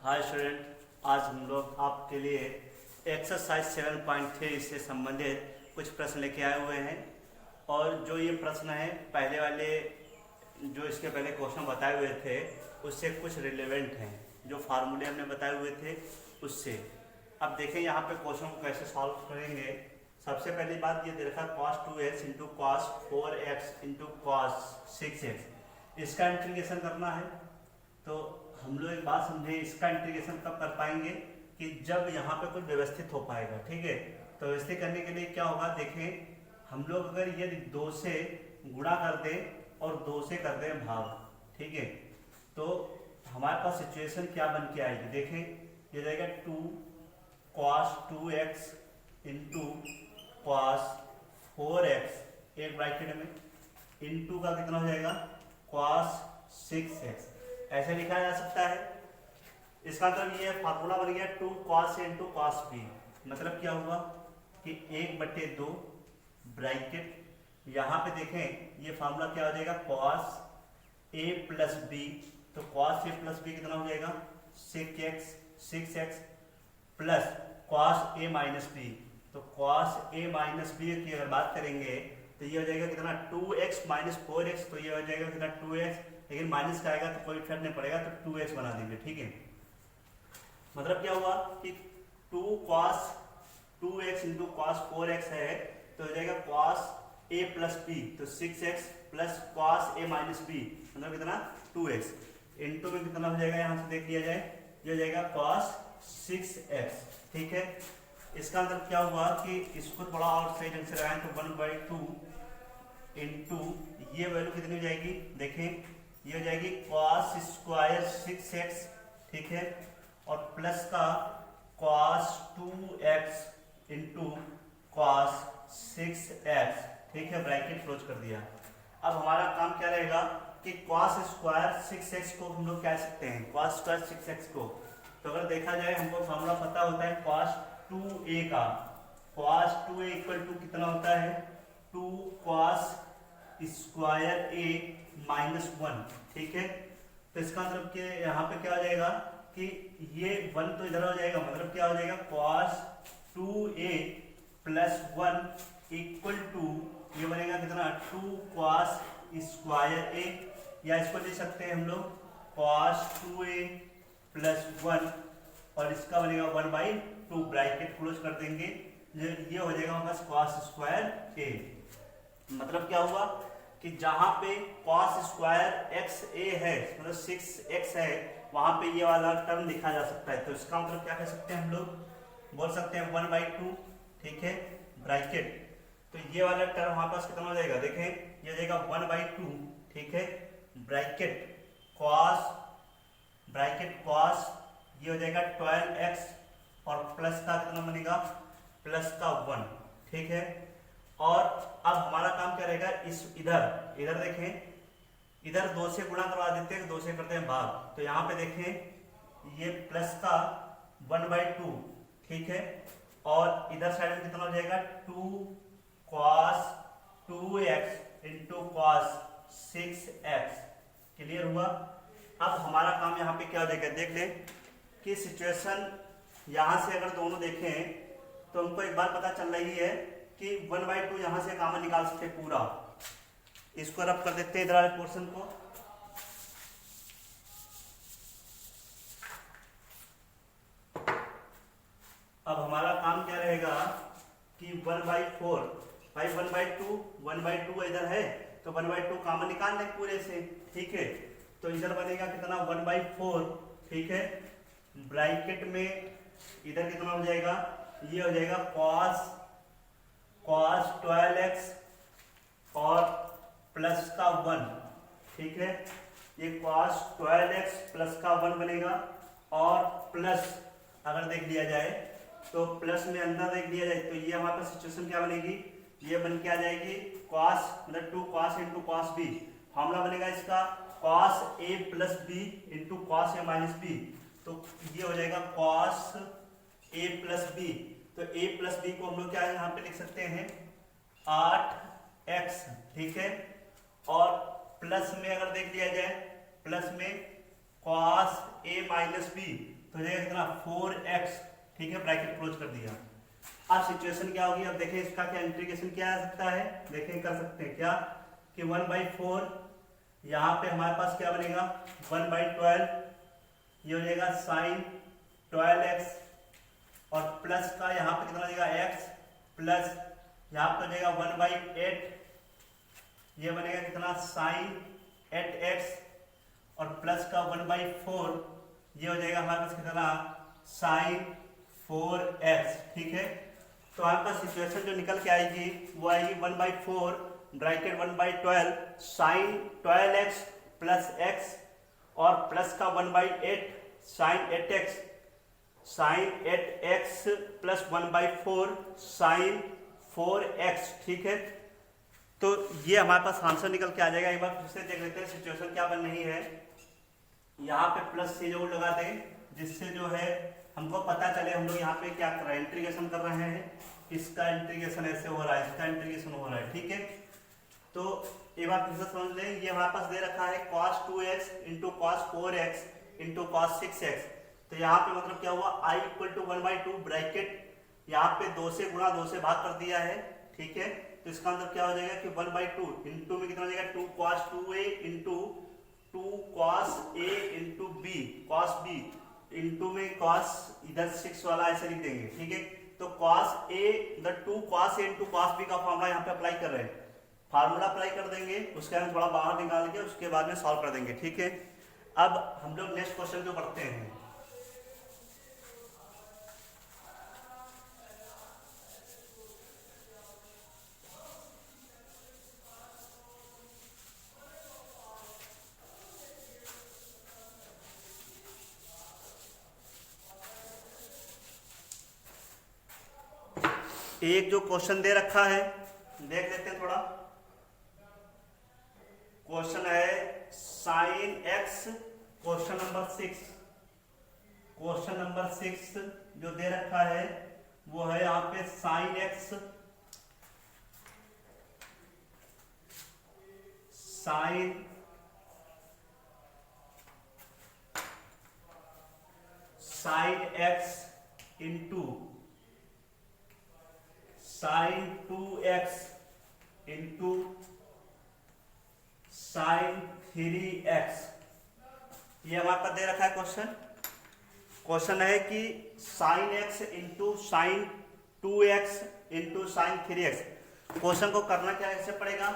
Hi student, आज हम लोग आपके लिए एक्सरसाइज 7.3 से संबंधित कुछ प्रश्न लेके आए हुए हैं। और जो ये प्रश्न है पहले वाले जो इसके पहले क्वेश्चन बताए हुए थे उससे कुछ रिलेवेंट हैं, जो फार्मूले हमने बताए हुए थे उससे। अब देखें यहाँ पे क्वेश्चन को कैसे सॉल्व करेंगे। सबसे पहली बात ये दे रखा cos 2x into cos 4x into cos 6x, इसका इंटीग्रेशन करना है। तो हम लोग एक बात समझे, इसका इंटीग्रेशन कब कर पाएंगे कि जब यहाँ पे कुछ व्यवस्थित हो पाएगा। ठीक है, तो व्यवस्थित करने के लिए क्या होगा, देखें हम लोग अगर ये 2 से गुणा कर दें और 2 से कर दें भाग, ठीक है, तो हमारे पास सिचुएशन क्या बन के आएगी। देखें ये जाएगा 2 cos 2x into cos 4x एक ब्रैकेट में इंटू का कितना हो जाएगा cos 6x, ऐसे लिखा जा सकता है। इसका मतलब ये फार्मूला बन गया 2 cos a into cos b। मतलब क्या हुआ कि 1/2 ब्रैकेट यहाँ पे देखें ये फार्मूला क्या हो जाएगा cos a प्लस b, तो cos a प्लस b कितना हो जाएगा 6x plus cos a minus b, तो cos a माइनस b की अगर बात करेंगे तो ये हो जाएगा कितना 2x माइनस 4x, तो ये हो जाएगा कितना 2x, लेकिन माइनस का आएगा तो कोई फर्क नहीं पड़ेगा, तो 2x बना देंगे। ठीक है, मतलब क्या हुआ कि 2 cos 2x into cos 4x है, तो हो जाएगा cos a प्लस b, तो 6x plus cos a minus b, मतलब कितना 2x इंटू में कितना हो जाएगा, यहाँ से देख लिया जाए ये हो जाएगा cos 6x। ठीक है, इसका मतलब क्या हुआ कि इसको थोड़ा और सही ढंग से लगाएं तो 1/2 इंटू ये वैल्यू कितनी हो जाएगी, देखें ये हो जाएगी cos स्क्वायर 6x, ठीक है, और प्लस का cos 2x into cos 6x, ठीक है, ब्रैकेट क्लोज कर दिया। अब हमारा काम क्या रहेगा कि cos स्क्वायर 6x को हम लोग कह सकते हैं cos स्क्वायर 6x को, तो अगर देखा जाए हमको फॉर्मूला पता होता है cos 2a का, cos 2a इक्वल टू कितना होता है 2 cos स्क्वायर a माइनस 1। ठीक है, तो इसका मतलब कि यहाँ पे क्या हो जाएगा कि ये 1 तो इधर हो जाएगा, मतलब क्या हो जाएगा cos 2a plus 1 equal to ये बनेगा कितना 2 cos स्क्वायर a, या इसको ले सकते हैं हम लोग cos 2a प्लस 1 और इसका बनेगा 1/2 ब्रैकेट क्लोज कर देंगे, ये हो जाएगा हमारे पास cos स्क्वायर a। मतलब क्या हुआ कि जहां पे cos स्क्वायर xa है, मतलब 6x है, वहां पे ये वाला टर्म लिखा जा सकता है। तो इसका मतलब क्या कह सकते हैं, हम लोग बोल सकते हैं 1/2, ठीक है, ब्रैकेट, तो ये वाला टर्म हमारे पास कितना हो जाएगा, देखें ये हो जाएगा 1/2, ठीक है, ब्रैकेट cos ये हो जाएगा 12x और प्लस का कितना बनेगा प्लस का 1, ठीक है। और अब हमारा काम क्या रहेगा, इस इधर देखें इधर 2 से गुणा करवा देते हैं, 2 से करते हैं भाग, तो यहाँ पे देखें ये प्लस का 1/2, ठीक है, और इधर साइड में कितना हो जाएगा 2 cos 2x into cos 6x। Clear हुआ। अब हमारा काम यहाँ पे क्या हो जाएगा, देख लें कि सिचुएशन यहाँ से अगर दोनों देखें तो हमको एक बात पता चल रही है कि 1/2 यहाँ से कॉमन निकाल सकते हैं पूरा, इसको रब कर देते हैं इधर वाले पोर्शन को, अब हमारा काम क्या रहेगा कि 1/4 भाई 1/2 इधर है तो 1/2 कॉमन निकाल दें पूरे से, ठीक है, तो इधर बनेगा कितना 1/4, ठीक है, ब्रैकेट में इधर कितना हो जाएगा, ये हो जाएगा cos 12x और प्लस का 1, ठीक है, ये cos 12x प्लस का 1 बनेगा, और प्लस अगर देख लिया जाए तो प्लस में अंदर देख लिया जाए तो ये हमारे पास सिचुएशन क्या बनेगी, ये बन के आ जाएगी cos मतलब 2 cos into cos b, formula बनेगा इसका cos a plus b into cos a minus b, तो ये हो जाएगा cos a प्लस b, तो a प्लस b को हम लोग क्या है यहाँ पे लिख सकते हैं 8x, ठीक है, और प्लस में अगर देख लिया जाए प्लस में कॉस ए माइनस बी तो हो जाएगा कितना 4x, ठीक है, ब्रैकेट क्लोज कर दिया। अब सिचुएशन क्या होगी, अब देखें इसका क्या इंटीग्रेशन क्या आ सकता है, देखें कर सकते हैं क्या कि 1/4 यहाँ पे हमारे पास क्या बनेगा 1/12, ये हो जाएगा साइन 12x और प्लस का यहाँ पे कितना हो जाएगा x प्लस यहाँ पे हो जाएगा 1/8, ये बनेगा कितना साइन 8x और प्लस का 1/4 ये हो जाएगा हमारे पास कितना साइन 4x, ठीक है। तो हमारे पास सिचुएशन जो निकल के आएगी वो आएगी 1/4 bracket 1/12 sine 12x plus x और प्लस का 1/8 sign 8x, sign 8x plus 1/4 sign 4x, ठीक है। तो ये हमारे पास आंसर निकल के आ जाएगा। एक बार फिर से देख लेते हैं सिचुएशन क्या बन रही है। यहाँ पे प्लस से जो लगा दें जिससे जो है हमको पता चले हम लोग यहाँ पे क्या कर रहे हैं, इंटीग्रेशन कर रहे हैं, इसका इंटीग्रेशन ऐसे हो रहा है, इसका इंटीग्रेशन हो रहा है, ठीक है। तो एक बार फिर से समझ लें, ये हमारे पास दे रखा है cos 2x into cos 4x into cos 6x। तो यहाँ पे मतलब क्या हुआ i इक्वल टू 1/2 ब्रैकेट यहाँ पे 2 से गुणा 2 से भाग कर दिया है, ठीक है। तो इसका मतलब क्या हो जाएगा कि 1/2 इंटू में कितना हो जाएगा 2 cos 2a into 2 cos a into b cos b into में cos इधर 6 वाला ऐसे लिख देंगे, ठीक है। तो cos a इधर 2 cos a into cos b का फॉर्मूला यहाँ पे अप्लाई कर रहे हैं, फार्मूला अप्लाई कर देंगे, उसके बाद थोड़ा बाहर निकाल के उसके बाद में सॉल्व कर देंगे, ठीक है। अब हम लोग नेक्स्ट क्वेश्चन जो पढ़ते हैं। एक जो क्वेश्चन दे रखा है देख लेते हैं थोड़ा। क्वेश्चन है sine x, question number 6, question number 6 जो दे रखा है वो है यहाँ पे sine x sine x into sine 2x into sine 3x, ये हमारे पास दे रखा है क्वेश्चन। क्वेश्चन है कि sine x into sine 2x into sine 3x। Question को करना क्या ऐसे पड़ेगा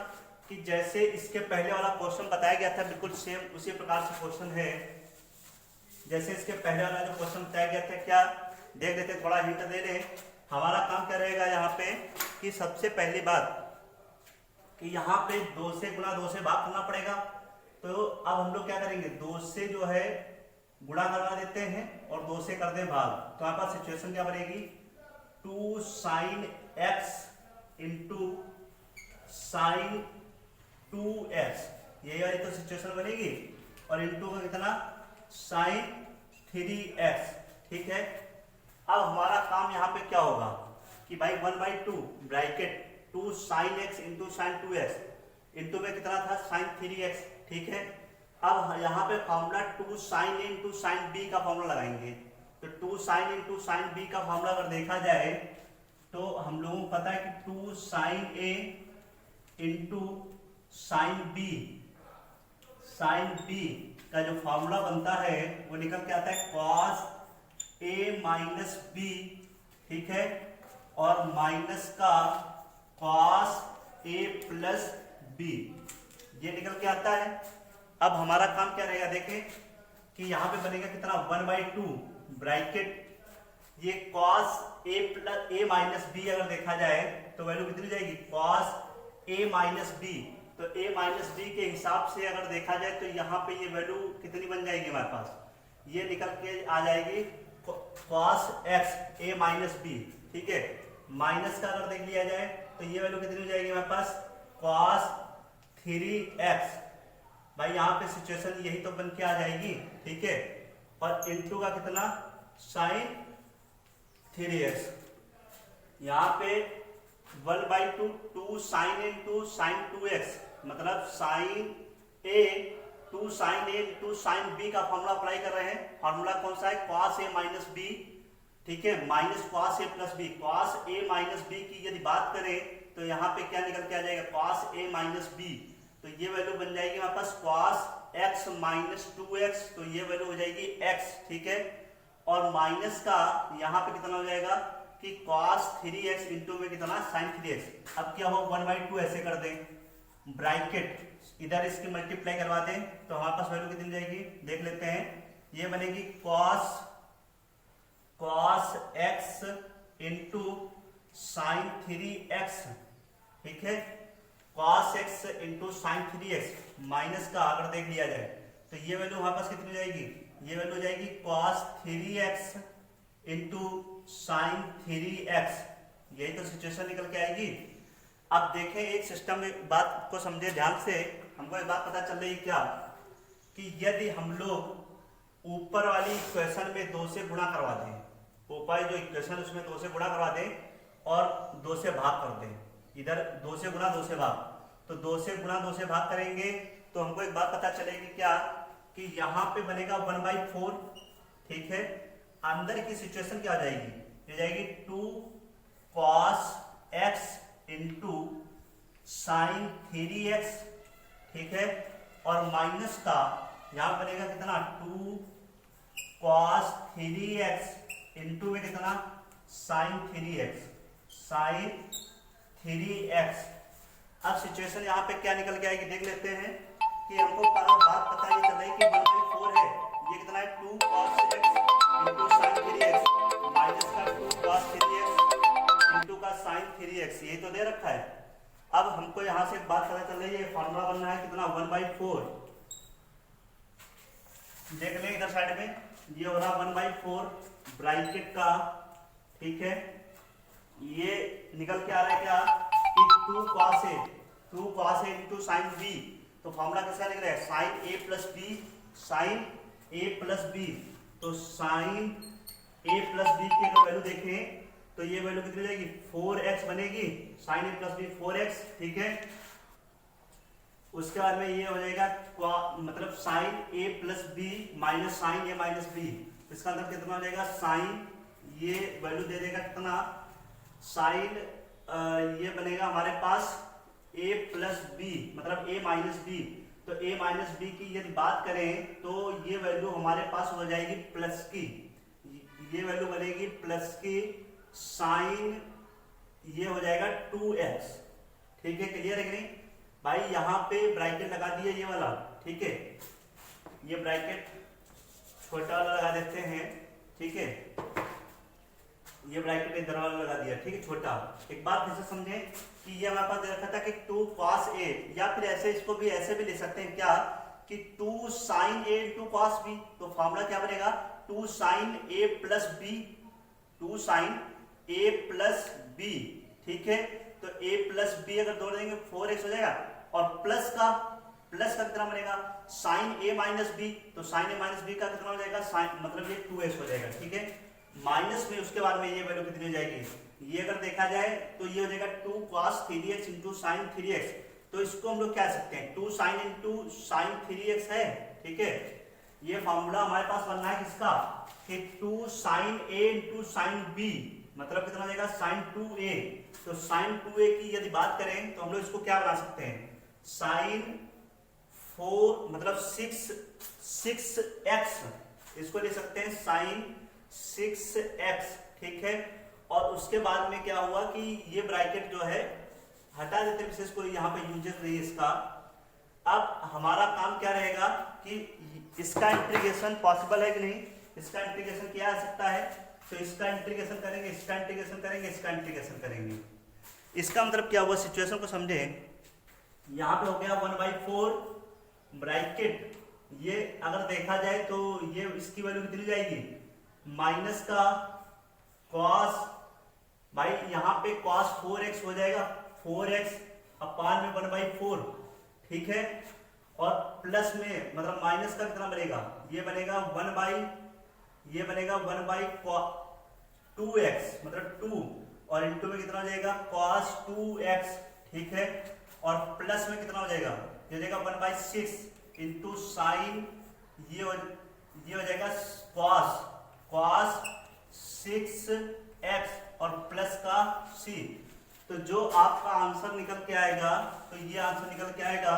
कि जैसे इसके पहले वाला क्वेश्चन बताया गया था बिल्कुल सेम उसी प्रकार से क्वेश्चन है, जैसे इसके पहले वाला जो क्वेश्चन बताया गया था, क्या देख लेते, थोड़ा हिंट दे दें। हमारा काम क्या रहेगा यहाँ पे कि सबसे पहली बात कि यहाँ पे 2 से गुणा 2 से भाग करना पड़ेगा। तो अब हम लोग क्या करेंगे, 2 से जो है गुणा करवा देते हैं और 2 से कर दे भाग। तो यहाँ पर सिचुएशन क्या बनेगी 2 sine x into sine 2x, यही वाली तो सिचुएशन बनेगी, और इंटू का कितना साइन 3x, ठीक है। अब हमारा काम यहाँ पे क्या होगा कि भाई 1/2 bracket 2 sine x into sine 2x into में कितना था साइन 3x, ठीक है। अब यहाँ पे formula 2 sine a into sine b का फॉर्मूला लगाएंगे। तो 2 साइन इंटू साइन b का फॉर्मूला अगर देखा जाए तो हम लोगों को पता है कि 2 sine a into sine b का जो फॉर्मूला बनता है वो निकल के आता है cos a माइनस b, ठीक है, और माइनस का cos a प्लस b, ये निकल के आता है। अब हमारा काम क्या रहेगा, देखें कि यहाँ पे बनेगा कितना 1/2 ब्रैकेट ये cos a plus a minus b अगर देखा जाए तो वैल्यू कितनी जाएगी cos a माइनस b। तो a माइनस b के हिसाब से अगर देखा जाए तो यहाँ पे ये वैल्यू कितनी बन जाएगी हमारे पास, ये निकल के आ जाएगी cos x a minus b, ठीक है। माइनस का अगर देख लिया जाए तो ये वैल्यू कितनी हो जाएगी हमारे पास cos 3x। भाई यहाँ पे सिचुएशन यही तो बन के आ जाएगी, ठीक है, और इंटू का कितना साइन 3x, यहाँ पे 1/2 2 साइन इंटू साइन 2x मतलब sine a two sine A two sine B का फॉर्मूला अप्लाई कर रहे हैं। फॉर्मूला कौन सा है, कॉस ए माइनस बी, ठीक है, minus cos A plus B. Cos A minus B की यदि बात करें तो यहाँ पे क्या निकल के आ जाएगा, कॉस ए माइनस बी, तो ये वैल्यू बन जाएगी हमारे पास कॉस एक्स माइनस 2x, तो ये वैल्यू हो जाएगी x, ठीक है। और माइनस का यहाँ पे कितना हो जाएगा कि cos 3x इंटू में कितना sin 3x। अब क्या हो 1/2 ऐसे कर दें, ब्रैकेट इधर इसकी मल्टीप्लाई करवा दें तो हमारे पास वैल्यू कितनी जाएगी देख लेते हैं। ये बनेगी cos x into sin 3x, ठीक है, cos x into sine 3x minus का अगर देख लिया जाए तो ये वैल्यू हमारे पास कितनी जाएगी, ये वैल्यू हो जाएगी cos 3x into sine 3x। यही तो सिचुएशन निकल के आएगी। अब देखें एक सिस्टम में बात को समझे ध्यान से, हमको एक बात पता चल रही है क्या कि यदि हम लोग ऊपर वाली इक्वेशन में 2 से गुणा करवा दें, ऊपर जो इक्वेशन उसमें 2 से गुणा करवा दें और 2 से भाग कर दें, इधर 2 से गुणा 2 से भाग, तो 2 से गुणा 2 से भाग करेंगे तो हमको एक बात पता चलेगी क्या कि यहाँ पे बनेगा 1/4, ठीक है। अंदर की सिचुएशन क्या आ जाएगी, ये जाएगी 2 cos x into sine 3x, ठीक है, और माइनस का यहाँ बनेगा कितना 2 cos 3x इंटू में कितना साइन 3x, साइन 3x। अब सिचुएशन यहाँ पे क्या निकल के आएगी देख लेते हैं कि हमको बात पता ये चल रही है कि 1/4 है, ये कितना है 2 cos x into sine 3x minus का 2 cos 3x इंटू का साइन 3x, यही तो दे रखा है। अब हमको यहाँ से बात पता चल रही है, फॉर्मूला बनना है कितना 1/4, देख लें इधर साइड में ये हो रहा 1/4 ब्रैकेट का, ठीक है। ये निकल के आ रहा है क्या कि 2 cos a into sine b, तो फॉर्मूला कैसा निकल रहा है sine a plus b, sine a plus b, तो साइन a प्लस b की अगर वैल्यू देखें तो ये वैल्यू कितनी जाएगी 4x बनेगी, sign a plus b 4x, ठीक है। उसके बाद में ये हो जाएगा मतलब sine a plus b minus sine a minus b, इसका मतलब कितना हो जाएगा साइन, ये वैल्यू दे देगा कितना साइन ये बनेगा हमारे पास a प्लस बी मतलब a माइनस बी, तो a माइनस बी की यदि बात करें तो ये वैल्यू हमारे पास हो जाएगी प्लस की, ये वैल्यू बनेगी प्लस की साइन ये हो जाएगा 2x, ठीक है। क्लियर है कि नहीं भाई, यहाँ पे ब्रैकेट लगा दिया ये वाला, ठीक है, ये ब्रैकेट छोटा वाला लगा देते हैं, ठीक है, ये ब्रैकेट इधर वाला लगा दिया, ठीक है, छोटा। एक बात फिर से समझें कि ये हमारे पास दे रखा था कि 2 cos a, या फिर ऐसे इसको भी ऐसे भी ले सकते हैं क्या कि 2 sin a into cos b, तो फॉर्मूला क्या बनेगा 2 sin a plus b, 2 sin a plus b, ठीक है। तो a प्लस b अगर जोड़ देंगे 4x हो जाएगा, और प्लस का कितना बनेगा साइन a माइनस b, तो साइन a माइनस b का कितना हो जाएगा साइन मतलब ये 2x हो जाएगा, ठीक है। माइनस में उसके बाद में ये वैल्यू कितनी हो जाएगी, ये अगर देखा जाए तो ये हो जाएगा 2 cos 3x into sine 3x, तो इसको हम लोग क्या सकते हैं 2 sin इंटू साइन 3x है, ठीक है। ये फॉर्मूला हमारे पास बनना है किसका कि 2 sin a into sine b, मतलब कितना हो जाएगा साइन 2a, तो साइन 2a की यदि बात करें तो हम लोग इसको क्या बना सकते हैं साइन 4 मतलब 6x, इसको ले सकते हैं साइन 6x, ठीक है। और उसके बाद में क्या हुआ कि ये ब्रैकेट जो है हटा देते हैं, विशेष कोई यहाँ पे यूजेस नहीं है इसका। अब हमारा काम क्या रहेगा कि इसका इंटीग्रेशन पॉसिबल है कि नहीं, इसका इंटीग्रेशन किया जा सकता है, तो इसका इंटीग्रेशन करेंगे, इसका इंटीग्रेशन करेंगे, इसका इंटीग्रेशन करेंगे। इसका मतलब क्या हुआ सिचुएशन को समझे, यहाँ पे हो गया 1/4 ब्रैकेट, ये अगर देखा जाए तो ये इसकी वैल्यू कितनी जाएगी माइनस का cos, भाई यहाँ पे cos 4x हो जाएगा 4x अपान में 1/4, ठीक है। और प्लस में मतलब माइनस का कितना बनेगा, ये बनेगा 1/2x मतलब 2, और इंटू में कितना हो जाएगा cos 2x, ठीक है। और प्लस में कितना हो जाएगा, ये हो जाएगा 1/6, इंटू साइन, ये हो जाएगा कॉस 6x और प्लस का c। तो जो आपका आंसर निकल के आएगा, तो ये आंसर निकल के आएगा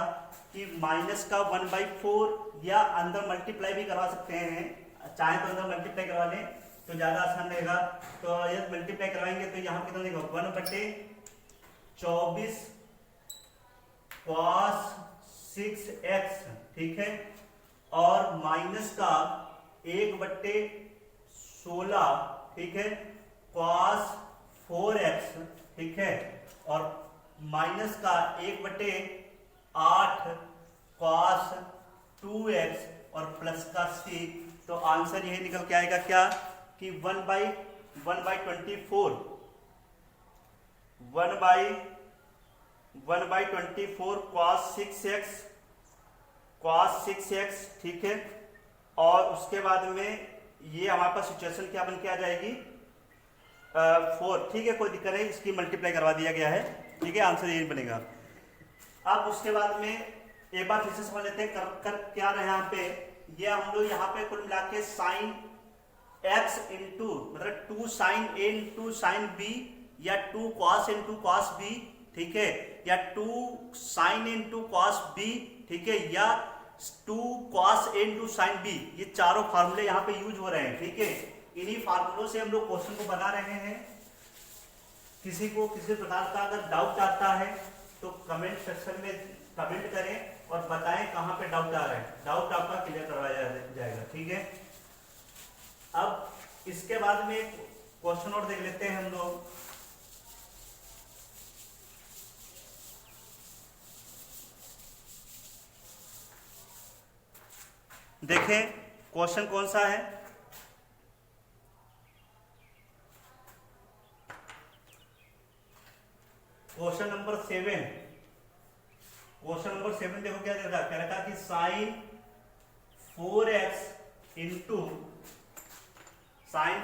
कि माइनस का 1/4, या अंदर मल्टीप्लाई भी करवा सकते हैं, चाहे तो अंदर मल्टीप्लाई करवा लें तो ज्यादा आसान रहेगा। तो ये मल्टीप्लाई करवाएंगे तो यहाँ कितना देगा 1/24 cos 6x, ठीक है, और माइनस का 1/16, ठीक है, cos 4x, ठीक है, और माइनस का 1/8 cos 2x और प्लस का c। तो आंसर यही निकल के आएगा क्या कि 1/24 cos 6x, ठीक है, और उसके बाद में ये हमारे पास सिचुएशन क्या बन के आ जाएगी 4, ठीक है, कोई दिक्कत नहीं, इसकी मल्टीप्लाई करवा दिया गया है, ठीक है, आंसर यही बनेगा। अब उसके बाद में एक बार फिर से समझ लेते हैं कर क्या रहे यहाँ पे। ये हम लोग यहाँ पे कुल मिला के साइन x इंटू मतलब 2 sin a into sine b, या 2 cos a into cos b, ठीक है, या 2 sin a into cos b, ठीक है, या 2 cos a into sine b, ये चारों फार्मूले यहाँ पे यूज हो रहे हैं, ठीक है। इन्हीं फार्मूलों से हम लोग क्वेश्चन को बना रहे हैं। किसी को किसी प्रकार का अगर डाउट आता है तो कमेंट सेक्शन में कमेंट करें और बताएं कहाँ पे डाउट आ रहा है, डाउट आपका क्लियर करवाया जाएगा, ठीक है। अब इसके बाद में क्वेश्चन और देख लेते हैं हम लोग। देखें क्वेश्चन कौन सा है, क्वेश्चन नंबर 7। क्वेश्चन नंबर 7 देखो क्या कह रखा कि sign 4x into sine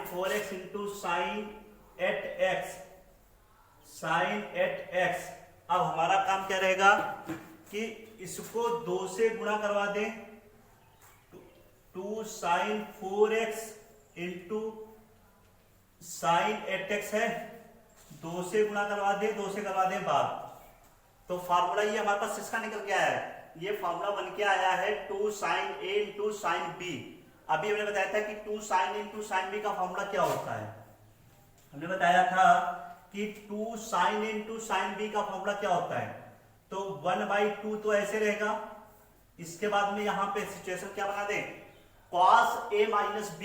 8x। अब हमारा काम क्या रहेगा कि इसको 2 से गुणा करवा दें, 2 sin 4x into sine 8x है, 2 से गुणा करवा दे, 2 से करवा दे बार। तो फार्मूला ये हमारे पास इसका निकल के आया है, ये फार्मूला बन के आया है 2 sin a into sine b। अभी हमने बताया था कि 2 sin a into sine b का फार्मूला क्या होता है, हमने बताया था कि 2 sin a into sine b का फार्मूला क्या होता है। तो 1/2 तो ऐसे रहेगा, इसके बाद में यहाँ पे सिचुएशन क्या बना दें cos a माइनस b।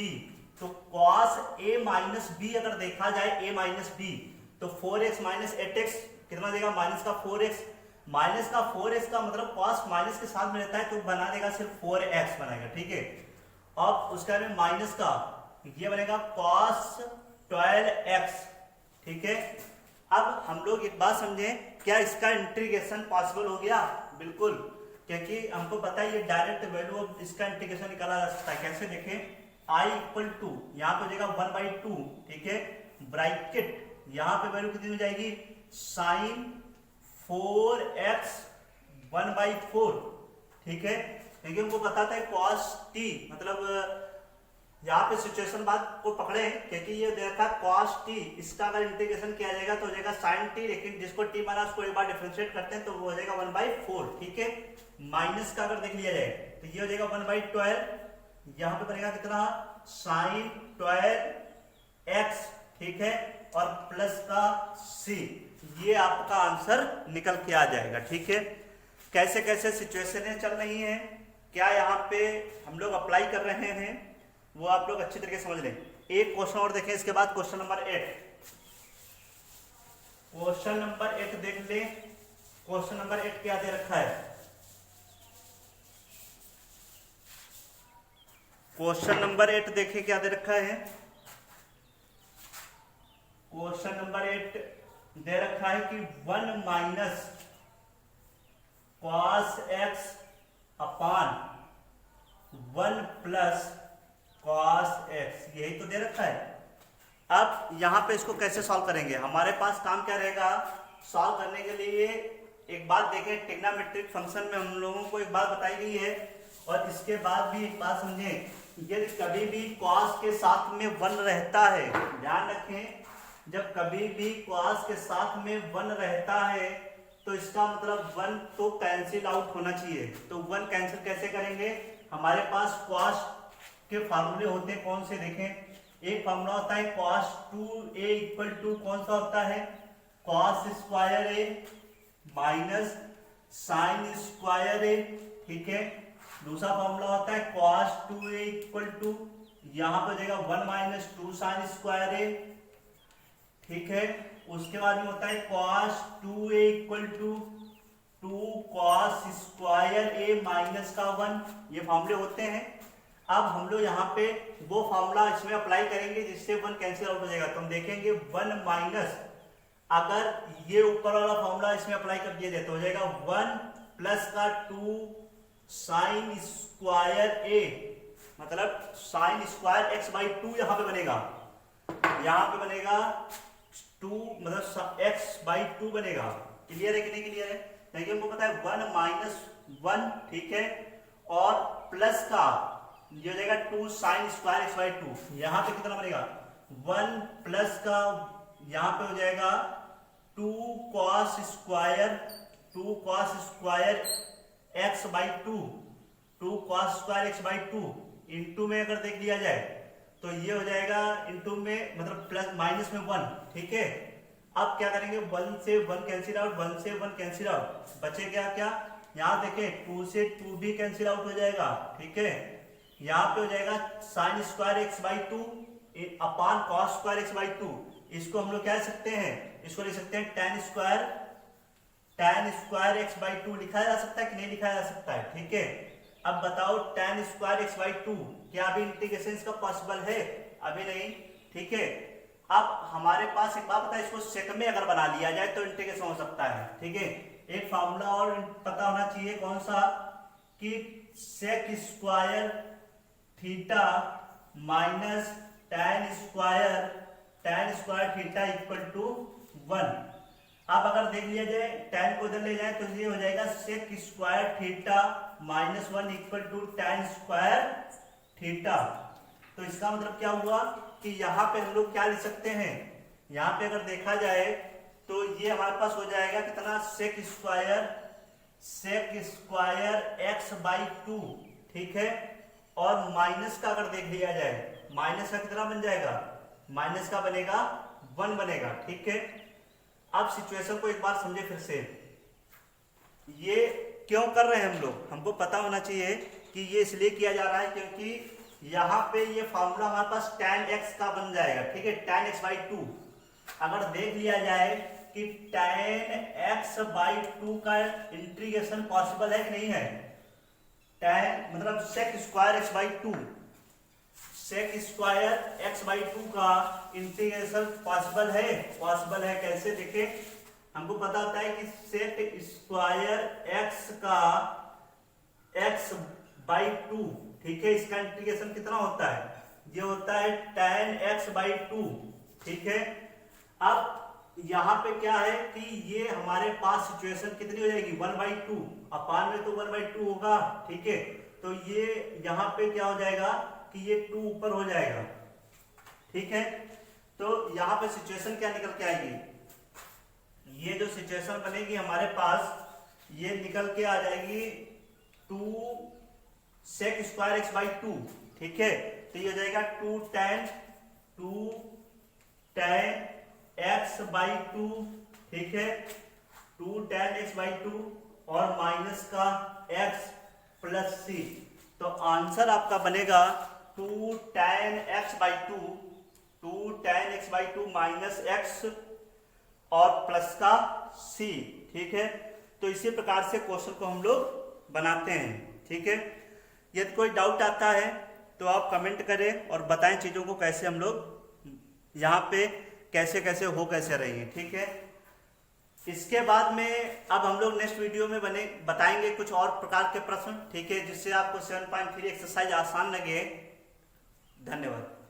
तो cos a माइनस b अगर देखा जाए a माइनस b, तो 4x माइनस 8x कितना देगा माइनस का 4x। माइनस का 4x का मतलब cos माइनस के साथ में रहता है तो बना देगा सिर्फ 4x बनाएगा, ठीक है। अब उसके बाद में माइनस का ये बनेगा cos 12x, ठीक है। अब हम लोग एक बात समझें, क्या इसका इंटीग्रेशन पॉसिबल हो गया? बिल्कुल, क्योंकि हमको पता है ये डायरेक्ट वैल्यू ऑफ इसका इंटीग्रेशन निकाला जा सकता है। कैसे देखें, i इक्वल टू यहाँ पे हो जाएगा 1/2, ठीक है, ब्रैकेट यहाँ पे वैल्यू कितनी हो जाएगी साइन 4x 1/4, ठीक है। लेकिन हमको बताता है cos t, मतलब यहाँ पे सिचुएशन बात को पकड़े क्योंकि ये देखा cos t, इसका अगर इंटीग्रेशन किया जाएगा तो हो जाएगा sin t, लेकिन जिसको t माना उसको एक बार डिफरेंशिएट करते हैं तो वो हो जाएगा 1/4, ठीक है। माइनस का अगर देख लिया जाए तो ये हो जाएगा 1/12, यहाँ पे बनेगा कितना sin 12x, ठीक है, और प्लस का c। ये आपका आंसर निकल के आ जाएगा, ठीक है। कैसे कैसे सिचुएशनें चल रही हैं, क्या यहाँ पे हम लोग अप्लाई कर रहे हैं, वो आप लोग अच्छी तरीके से समझ लें। एक क्वेश्चन और देखें, इसके बाद क्वेश्चन नंबर 8। क्वेश्चन नंबर 8 देख लें। क्वेश्चन नंबर 8 क्या दे रखा है? क्वेश्चन नंबर 8 देखें क्या दे रखा है। क्वेश्चन नंबर 8 दे रखा है कि 1 माइनस cos x अपान 1 प्लस cos x, यही तो दे रखा है। अब यहां पे इसको कैसे सॉल्व करेंगे? हमारे पास काम क्या रहेगा सॉल्व करने के लिए? एक बात देखें, ट्रिग्नोमेट्रिक फंक्शन में हम लोगों को एक बात बताई गई है और इसके बाद भी एक बात समझें, यदि कभी भी cos के साथ में 1 रहता है, ध्यान रखें, जब कभी भी cos के साथ में 1 रहता है तो इसका मतलब 1 तो कैंसिल आउट होना चाहिए। तो 1 कैंसिल कैसे करेंगे, हमारे पास cos के फार्मूले होते हैं, कौन से देखें, एक फार्मूला होता है cos 2a इक्वल टू कौन सा होता है, cos square a minus sine square a, ठीक है। दूसरा फॉर्मूला होता है cos 2a इक्वल टू, यहां पर जाएगा 1 माइनस 2 साइन स्क्वायर a, ठीक है। उसके बाद में होता है cos 2a equal to 2 cos square a minus का 1, ये फॉर्मूले होते हैं। अब हम लोग यहाँ पे वो फॉर्मूला इसमें अप्लाई करेंगे जिससे 1 कैंसिल आउट हो जाएगा। तो हम देखेंगे 1 माइनस, अगर ये ऊपर वाला फॉर्मूला इसमें अप्लाई कर दिया जाए तो हो जाएगा 1 प्लस का 2 साइन स्क्वायर a, मतलब साइन स्क्वायर x बाई 2 यहाँ पे बनेगा, यहाँ पे बनेगा 2, मतलब x बाई 2 बनेगा। क्लियर है कि नहीं क्लियर है, देखिए हमको पता है 1 माइनस 1, ठीक है, और प्लस का ये हो जाएगा 2 साइन स्क्वायर x बाई 2, यहाँ पे कितना बनेगा 1 प्लस का यहाँ पे हो जाएगा 2 cos square x by 2, 2 cos square x by 2 into में अगर देख लिया जाए तो ये हो जाएगा इंटू में, मतलब प्लस माइनस में 1, ठीक है। अब क्या करेंगे, 1 से 1 कैंसिल आउट, 1 से 1 कैंसिल आउट, बचे क्या क्या, यहाँ देखें 2 से 2 भी कैंसिल आउट हो जाएगा, ठीक है। यहाँ पे हो जाएगा sine square x by 2 upon cos square x by 2, इसको हम लोग क्या लिख सकते हैं, इसको लिख सकते हैं tan स्क्वायर x बाई 2 लिखा जा सकता है कि नहीं लिखा जा सकता है, ठीक है। अब बताओ tan स्क्वायर x बाई 2 क्या अभी इंटीग्रेशन का पॉसिबल है, अभी नहीं, ठीक है। अब हमारे पास एक बात पता है, इसको सेक में अगर बना लिया जाए तो इंटीग्रेशन हो सकता है, ठीक है। एक फार्मूला और पता होना चाहिए, कौन सा, कि sec square theta minus tan square theta equal to 1। अब अगर देख लिया जाए tan को इधर ले जाए तो ये हो जाएगा sec square theta minus 1 equal to tan square theta. तो इसका मतलब क्या हुआ कि यहाँ पे हम लोग क्या लिख सकते हैं, यहाँ पे अगर देखा जाए तो ये हमारे पास हो जाएगा कितना, सेक स्क्वायर x बाई 2, ठीक है। और माइनस का अगर देख लिया जाए, माइनस का कितना बन जाएगा, माइनस का बनेगा 1 बनेगा, ठीक है। अब सिचुएशन को एक बार समझे फिर से, ये क्यों कर रहे हैं हम लोग, हमको पता होना चाहिए कि ये इसलिए किया जा रहा है क्योंकि यहाँ पे ये फॉर्मूला हमारे पास tan x का बन जाएगा, ठीक है, tan x बाई 2। अगर देख लिया जाए कि tan x बाई 2 का इंटीग्रेशन पॉसिबल है कि नहीं है, tan मतलब sec square x by 2, sec square x by 2 का इंटीग्रेशन पॉसिबल है, कैसे देखें, हमको पता होता है कि सेक स्क्वायर x का x बाई 2, ठीक है, इसका इंटीग्रेशन कितना होता है, ये होता है tan x बाई 2, ठीक है। अब यहाँ पे क्या है कि ये हमारे पास सिचुएशन कितनी हो जाएगी, 1 बाई 2, अपान में तो 1 बाई 2 होगा, ठीक है। तो ये यहाँ पे क्या हो जाएगा कि ये 2 ऊपर हो जाएगा, ठीक है। तो यहाँ पे सिचुएशन क्या निकल के आएगी, ये जो सिचुएशन बनेगी हमारे पास, ये निकल के आ जाएगी 2 सेक स्क्वायर x बाई 2, ठीक है। तो ये हो जाएगा 2 tan x बाई 2, ठीक है, 2 tan x बाई 2 और माइनस का x प्लस c। तो आंसर आपका बनेगा 2 tan x by 2 minus x और प्लस का c, ठीक है। तो इसी प्रकार से क्वेश्चन को हम लोग बनाते हैं, ठीक है। यदि कोई डाउट आता है तो आप कमेंट करें और बताएं चीज़ों को कैसे हम लोग यहाँ पे कैसे हो कैसे रही है, ठीक है। इसके बाद में अब हम लोग नेक्स्ट वीडियो में बताएंगे कुछ और प्रकार के प्रश्न, ठीक है, जिससे आपको 7.3 एक्सरसाइज आसान लगे। धन्यवाद।